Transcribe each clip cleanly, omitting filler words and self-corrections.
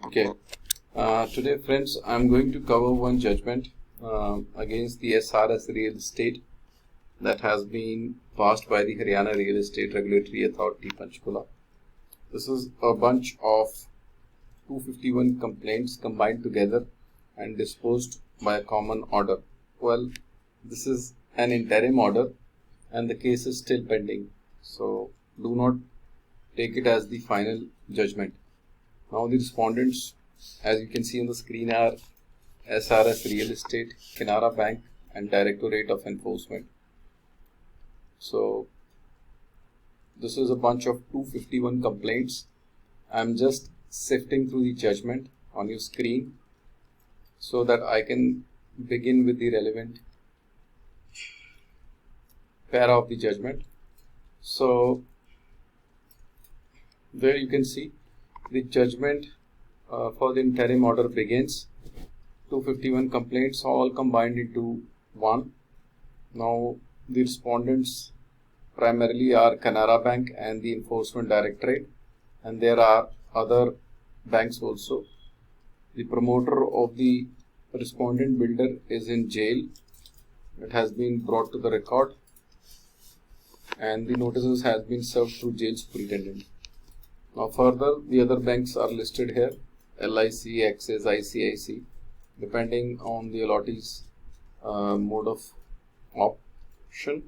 Okay. Today, friends, I'm going to cover one judgment against the SRS real estate that has been passed by the Haryana Real Estate Regulatory Authority, Panchkula. This is a bunch of 251 complaints combined together and disposed by a common order. Well, this is an interim order and the case is still pending. So, do not take it as the final judgment. Now the respondents, as you can see on the screen, are SRS Real Estate, Canara Bank and Directorate of Enforcement. So this is a bunch of 251 complaints. I'm just sifting through the judgment on your screen so that I can begin with the relevant para of the judgment. So there you can see the judgment for the interim order begins. 251 complaints all combined into one. Now the respondents primarily are Canara Bank and the Enforcement Directorate, and there are other banks also. The promoter of the respondent builder is in jail. It has been brought to the record and the notices has been served through jail superintendent. Now further, the other banks are listed here: LIC, Axis, ICIC, depending on the allottee's mode of option.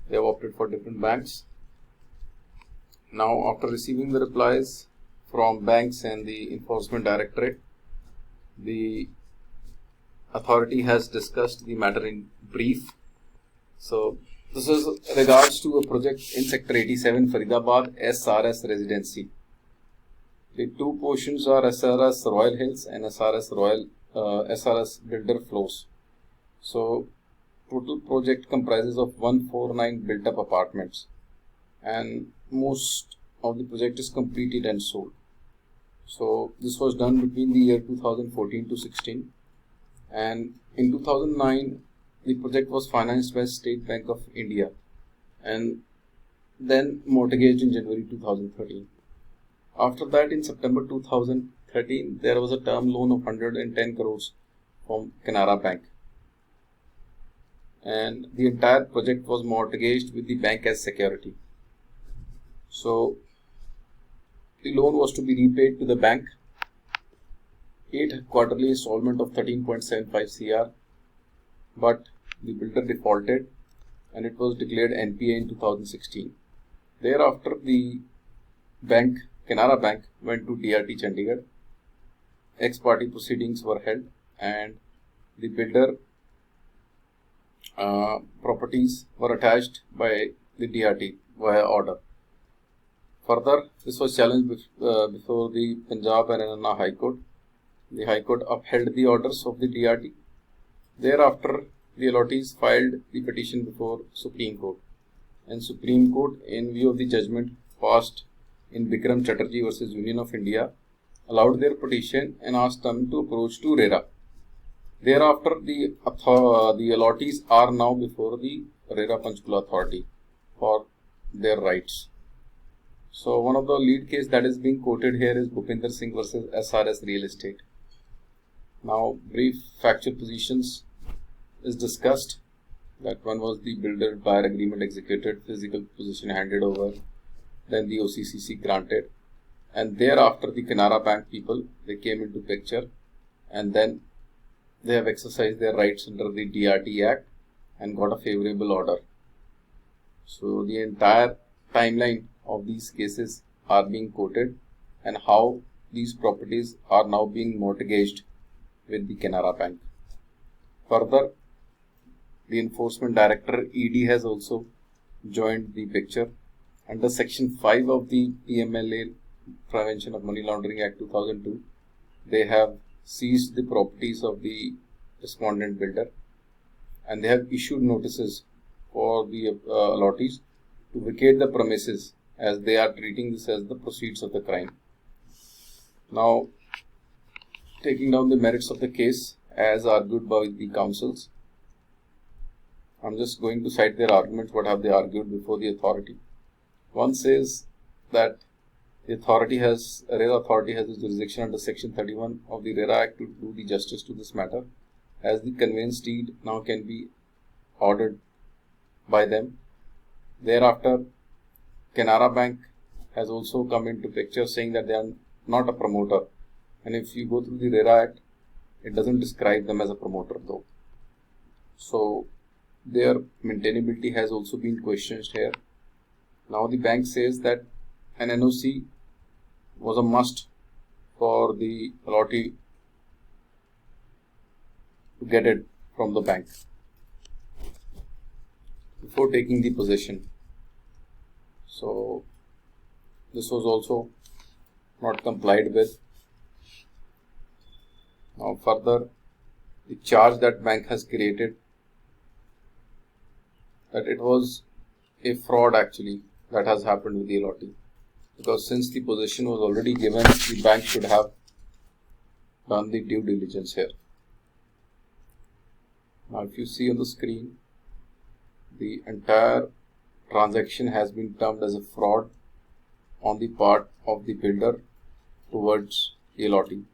They have opted for different banks. Now, after receiving the replies from banks and the Enforcement Directorate, the authority has discussed the matter in brief. So, this is regards to a project in Sector 87, Faridabad, SRS Residency. The two portions are SRS Royal Hills and SRS Builder Flows. So, total project comprises of 149 built-up apartments, and most of the project is completed and sold. So, this was done between the year 2014 to 16, and in 2009, the project was financed by State Bank of India, and then mortgaged in January 2013. After that, in September 2013, there was a term loan of 110 crores from Canara Bank, and the entire project was mortgaged with the bank as security. So the loan was to be repaid to the bank, 8 quarterly installment of 13.75 crore, but the builder defaulted and it was declared NPA in 2016. Thereafter, the bank, Canara Bank, went to DRT Chandigarh. Ex-party proceedings were held and the builder properties were attached by the DRT via order. Further, this was challenged before the Punjab and Haryana High Court. The High Court upheld the orders of the DRT. Thereafter, the allottees filed the petition before Supreme Court, and Supreme Court, in view of the judgment passed in Bikram Chatterjee versus Union of India, allowed their petition and asked them to approach to RERA. Thereafter, the allottees are now before the RERA Panchkula authority for their rights. So, one of the lead case that is being quoted here is Bhupinder Singh versus SRS Real Estate. Now, brief factual positions is discussed. That one was the builder-buyer agreement executed, physical possession handed over, then the OCCC granted, and thereafter the Canara Bank people, they came into picture, and then they have exercised their rights under the DRT Act and got a favorable order. So the entire timeline of these cases are being quoted and how these properties are now being mortgaged with the Canara Bank. Further, the Enforcement Director ED has also joined the picture. Under Section 5 of the PMLA, Prevention of Money Laundering Act 2002, they have seized the properties of the respondent builder and they have issued notices for the allottees to vacate the premises, as they are treating this as the proceeds of the crime. Now, taking down the merits of the case as argued by the counsels, I'm just going to cite their arguments, what have they argued before the authority. One says that The RERA authority has the jurisdiction under Section 31 of the RERA Act to do the justice to this matter, as the conveyance deed now can be ordered by them. Thereafter, Canara Bank has also come into picture, saying that they are not a promoter, and if you go through the RERA Act, it doesn't describe them as a promoter though. So their maintainability has also been questioned here. Now the bank says that an NOC was a must for the allottee to get it from the bank before taking the possession. So this was also not complied with. Now further, the charge that bank has created, that it was a fraud actually that has happened with the allottee, because since the possession was already given, the bank should have done the due diligence here. Now if you see on the screen, the entire transaction has been termed as a fraud on the part of the builder towards the allottee.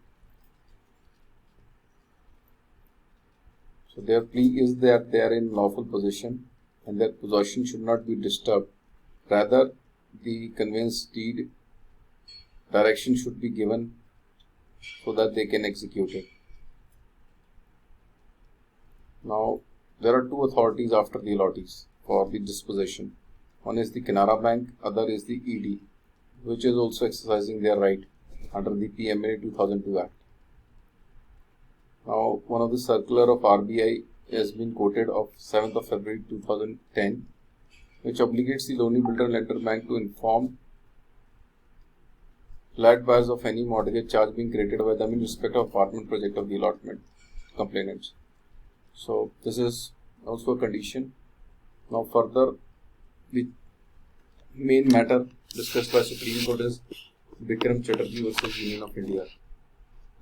So their plea is that they are in lawful possession and their possession should not be disturbed. Rather, the conveyance deed direction should be given so that they can execute it. Now, there are two authorities after the allottees for the dispossession. One is the Canara Bank, other is the ED, which is also exercising their right under the PMA 2002 Act. Now, one of the circular of RBI has been quoted of 7th of February 2010, which obligates the loaning builder lender bank to inform flat buyers of any mortgage charge being created by them in respect of apartment project of the allotment complainants. So this is also a condition. Now further, the main matter discussed by Supreme Court is Bikram Chatterjee versus Union of India.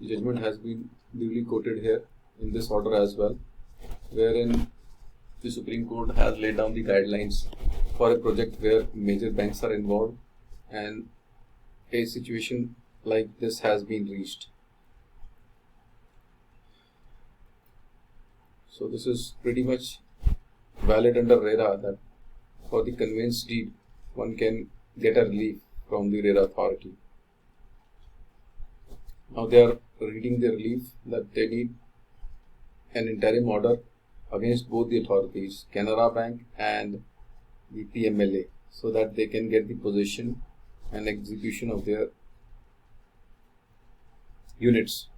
The judgment has been duly quoted here in this order as well, wherein the Supreme Court has laid down the guidelines for a project where major banks are involved and a situation like this has been reached. So this is pretty much valid under RERA, that for the conveyance deed one can get a relief from the RERA authority. Now they are reading the relief that they need an interim order against both the authorities, Canara Bank and the PMLA, so that they can get the possession and execution of their units.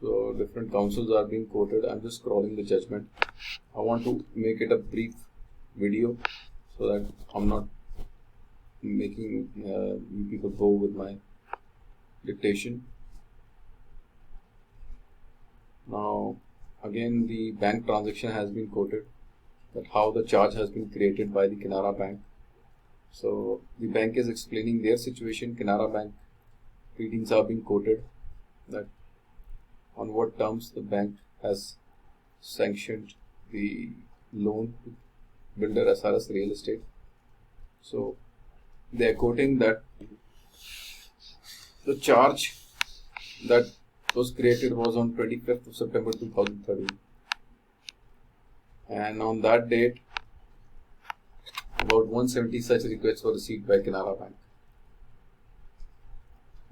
So different counsels are being quoted. I'm just scrolling the judgment. I want to make it a brief video so that I'm not making you people go with my dictation. Now again, the bank transaction has been quoted, that how the charge has been created by the Canara Bank. So the bank is explaining their situation. Canara Bank readings are being quoted, that on what terms the bank has sanctioned the loan to builder SRS real estate. So they are quoting that the charge that was created was on 25th of September 2013, and on that date about 170 such requests were received by Canara Bank,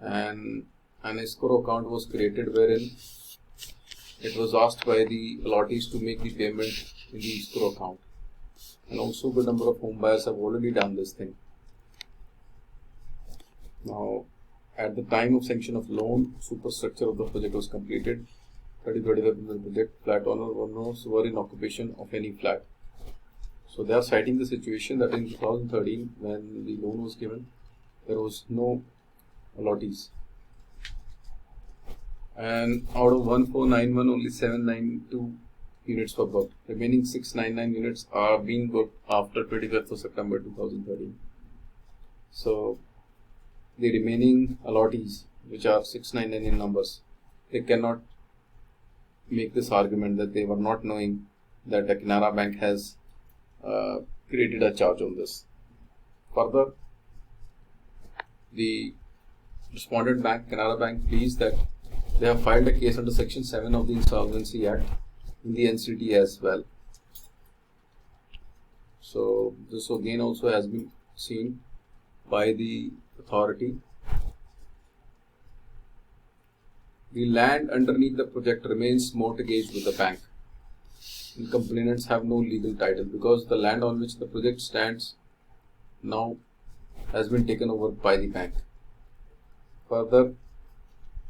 and an escrow account was created wherein it was asked by the allottees to make the payment in the escrow account, and also the number of home buyers have already done this thing. Now at the time of sanction of loan, superstructure of the project was completed. 30-35% of the project, flat owners were in occupation of any flat. So they are citing the situation that in 2013, when the loan was given, there was no allottees, and out of 1491 only 792 units were booked. Remaining 699 units are being booked after 25th of September 2013. So the remaining allottees, which are 699 in numbers, they cannot make this argument that they were not knowing that the Canara Bank has created a charge on this. Further, the respondent bank, Canara Bank, pleads that they have filed a case under Section 7 of the Insolvency Act in the NCT as well. So this again also has been seen by the authority. The land underneath the project remains mortgaged with the bank. The complainants have no legal title because the land on which the project stands now has been taken over by the bank. Further,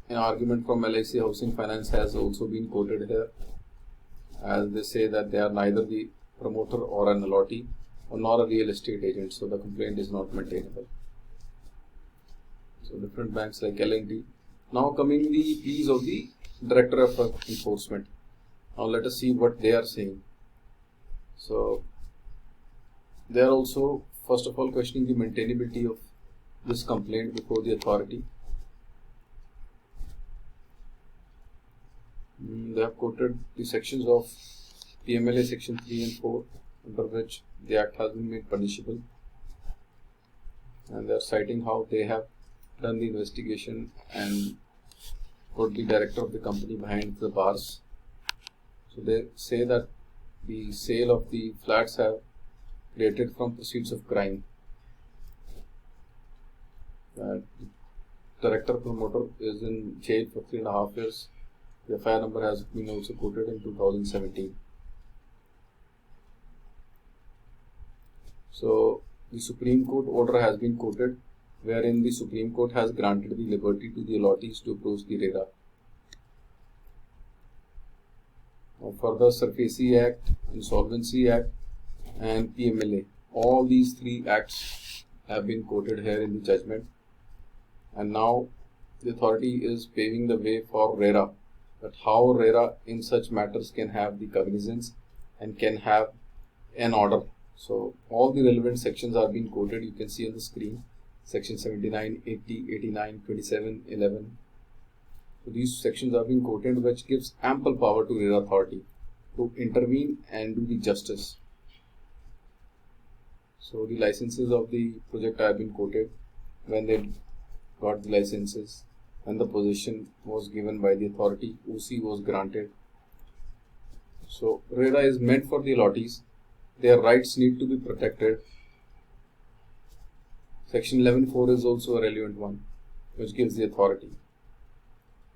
an argument from LIC Housing Finance has also been quoted here, as they say that they are neither the promoter or an allottee or nor a real estate agent, so the complaint is not maintainable. So different banks like L&T. Now coming the pleas of the Director of Enforcement. Now let us see what they are saying. So they are also first of all questioning the maintainability of this complaint before the authority. They have quoted the sections of PMLA section 3 and 4 under which the act has been made punishable, and they are citing how they have done the investigation and put the director of the company behind the bars. So they say that the sale of the flats have created from proceeds of crime. The director promoter is in jail for 3.5 years. The FIR number has been also quoted in 2017. So the Supreme Court order has been quoted, wherein the Supreme Court has granted the liberty to the allottees to approach the RERA. Now further, SRS Act, Insolvency Act and PMLA, all these three acts have been quoted here in the judgment, and now the authority is paving the way for RERA, that how RERA in such matters can have the cognizance and can have an order. So all the relevant sections are being quoted, you can see on the screen, section 79, 80, 89, 27, 11. So these sections are being quoted, which gives ample power to RERA authority to intervene and do the justice. So the licenses of the project have been quoted, when they got the licenses, when the possession was given by the authority, OC was granted. So RERA is meant for the allottees. Their rights need to be protected. Section 11.4 is also a relevant one, which gives the authority.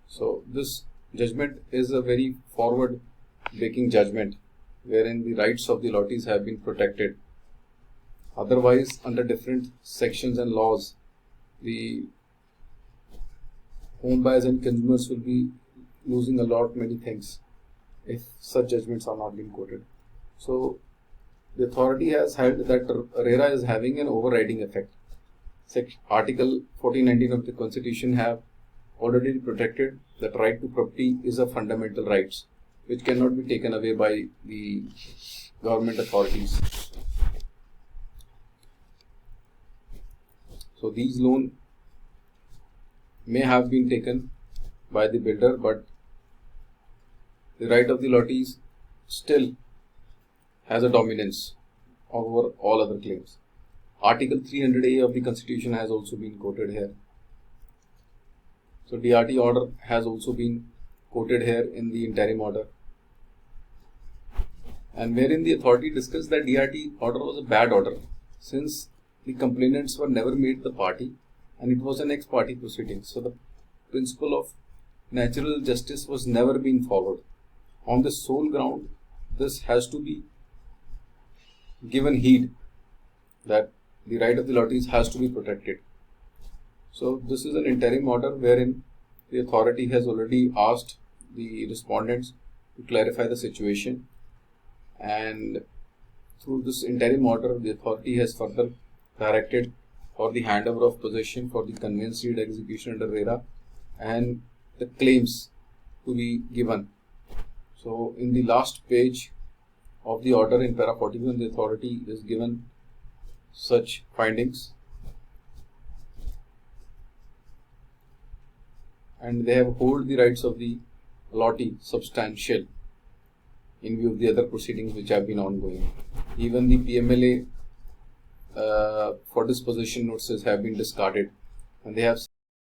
So this judgment is a very forward-breaking judgment, wherein the rights of the allottees have been protected. Otherwise, under different sections and laws, the home buyers and consumers will be losing many things if such judgments are not being quoted. So the authority has held that RERA is having an overriding effect. Article 1419 of the Constitution have already protected that right to property is a fundamental right which cannot be taken away by the government authorities. So these loans may have been taken by the builder, but the right of the allottees still has a dominance over all other claims. Article 300A of the Constitution has also been quoted here. So DRT order has also been quoted here in the interim order, and wherein the authority discussed that DRT order was a bad order since the complainants were never made the party and it was an ex parte proceeding. So the principle of natural justice was never being followed. On the sole ground, this has to be given heed that the right of the allottees has to be protected. So this is an interim order wherein the authority has already asked the respondents to clarify the situation, and through this interim order the authority has further directed for the handover of possession for the conveyance deed execution under RERA and the claims to be given. So in the last page of the order in para 41, the authority is given such findings, and they have hold the rights of the allottee substantial in view of the other proceedings which have been ongoing. Even the PMLA for disposition notices have been discarded, and they have